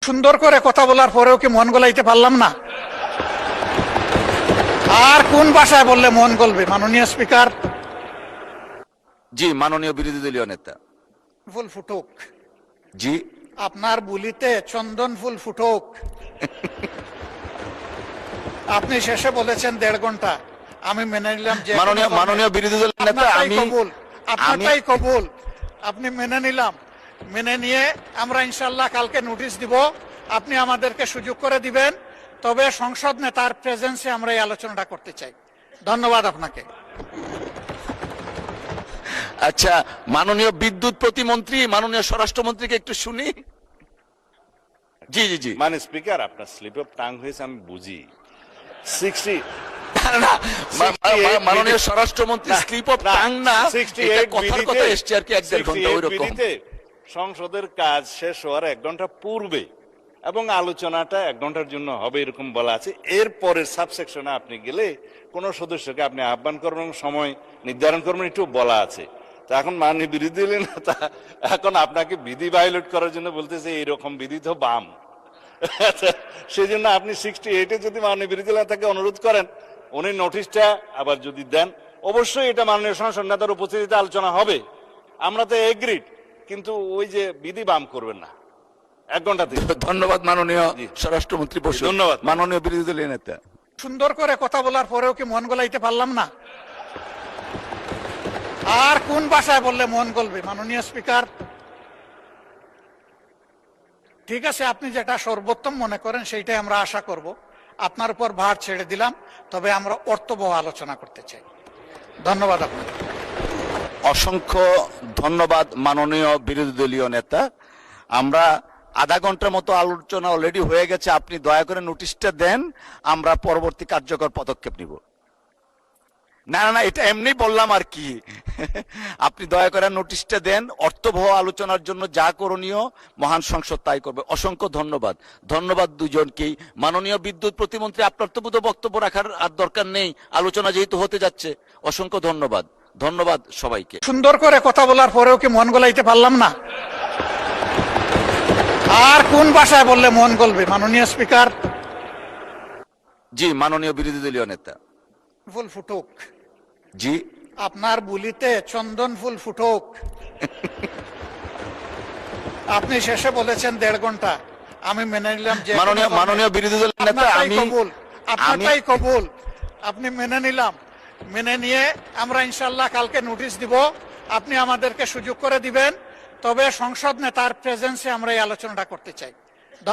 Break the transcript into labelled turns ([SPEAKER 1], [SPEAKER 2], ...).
[SPEAKER 1] সুন্দর করে কথা বলার পরেও কি মন গলাইতে পারলাম না? আর কোন ভাষায় বললে মন গলবে মাননীয় স্পিকার?
[SPEAKER 2] জি, মাননীয় বিরোধী দলীয় নেতা।
[SPEAKER 1] ফুল ফুটুক।
[SPEAKER 2] জি,
[SPEAKER 1] আপনার বুলিতে চন্দন ফুল ফুটুক। আপনি শেষে বলেছেন 1.5 ঘন্টা, আমি মেনে নিলাম যে
[SPEAKER 2] মাননীয় বিরোধী দলীয় নেতা,
[SPEAKER 1] আপনারটাই কবুল, আপনি মেনে নিলাম। মেনে নিয়ে আমরা ইনশাল্লাহ কালকে নোটিশ দিব, আপনি আমাদেরকে সুযোগ করে দিবেন, তবে সংসদ নেতার প্রেজেন্সে আমরা এই আলোচনাটা করতে চাই। ধন্যবাদ আপনাকে।
[SPEAKER 2] আচ্ছা, মাননীয় বিদ্যুৎ প্রতিমন্ত্রী, মাননীয় স্বরাষ্ট্রমন্ত্রীকে একটু শুনি। জি জি জি,
[SPEAKER 3] মানে স্পিকার, আপনার স্লিপ অফ টাং হয়েছে আমি বুঝি। 60
[SPEAKER 2] মাননীয় স্বরাষ্ট্রমন্ত্রী স্লিপ অফ টাং না, এটা কথার কথা এসছে আর কি, 1.5 ঘন্টা ওইরকম।
[SPEAKER 3] সংসদের কাজ শেষ হওয়ার 1 ঘন্টা পূর্বে এবং আলোচনাটা 1 ঘন্টার জন্য হবে এরকম বলা আছে। এরপরে সাবসেকশনে আপনি গেলে কোন সদস্যকে আপনি আহ্বান করবেন, সময় নির্ধারণ করবেন, একটু বলা আছে। তা এখন মাননীয় বিরোধী দলীয় নেতা এখন আপনাকে বিধি ভায়োলেট করার জন্য বলতেছে এইরকম বিধি তো বাম। সেই জন্য আপনি 68-এ যদি মাননীয় বিরোধী দলীয় নেতাকে অনুরোধ করেন, উনি নোটিশটা আবার যদি দেন, অবশ্যই এটা মাননীয় সংসদ নেতার উপস্থিতিতে আলোচনা হবে। আমরা তো এগ্রিড, কিন্তু ওই যে বিধি বাম করবেন না 1 ঘন্টা।
[SPEAKER 2] ধন্যবাদ মাননীয় স্বরাষ্ট্রমন্ত্রী বসু।
[SPEAKER 3] ধন্যবাদ
[SPEAKER 2] মাননীয় বিরোধী দলীয় নেতা।
[SPEAKER 1] সুন্দর করে কথা বলার পরেও কি মন গলাইতে পারলাম না? আর কোন ভাষায় বললে মন গলবে মাননীয় স্পিকার? ঠিক আছে, আপনি যেটা সর্বোত্তম মনে করেন সেইটাই আমরা আশা করব। আপনার উপর ভার ছেড়ে দিলাম, তবে আমরা অর্থবহ আলোচনা করতে চাই। ধন্যবাদ আপনাকে।
[SPEAKER 2] অসংখ্য ধন্যবাদ মাননীয় বিরোধী দলীয় নেতা। আমরা আধা ঘন্টার মতো আলোচনা অলরেডি হয়ে গেছে, আপনি দয়া করে নোটিশটা দেন, আমরা পরবর্তী কার্যকর পদক্ষেপ নিব। না না, এটা এমনি বললাম আর কি। আপনি দয়া করে নোটিশটা দেন, অর্থবহ আলোচনার জন্য যা করণীয় মহান সংসদ তাই করবে। অসংখ্য ধন্যবাদ। ধন্যবাদ দুজনকেই। মাননীয় বিদ্যুৎ প্রতিমন্ত্রী, আপনার তো বোধহয় বক্তব্য রাখার আর দরকার নেই, আলোচনা যেহেতু হতে যাচ্ছে। অসংখ্য ধন্যবাদ। ধন্যবাদ সবাইকে।
[SPEAKER 1] সুন্দর করে কথা বলার পরেও কি মন গলাইতে পারলাম না? আর কোন ভাষায় বললে মন গলবে মাননীয় স্পিকার?
[SPEAKER 2] জি, মাননীয় বিরোধী দলীয় নেতা।
[SPEAKER 1] ফুল ফুটুক।
[SPEAKER 2] জি,
[SPEAKER 1] আপনার বুলিতে চন্দন ফুল ফুটুক। আপনি শেষে বলেছেন 1.5 ঘন্টা, আমি মেনে নিলাম যে
[SPEAKER 2] মাননীয় বিরোধী দলীয় নেতা,
[SPEAKER 1] আপনারটাই কবুল, আপনি মেনে নিলাম। মেনে নিয়ে আমরা ইনশাল্লাহ কালকে নোটিশ দিব, আপনি আমাদেরকে সুযোগ করে দিবেন, তবে সংসদ নেতার প্রেজেন্সে আমরা এই আলোচনাটা করতে চাই।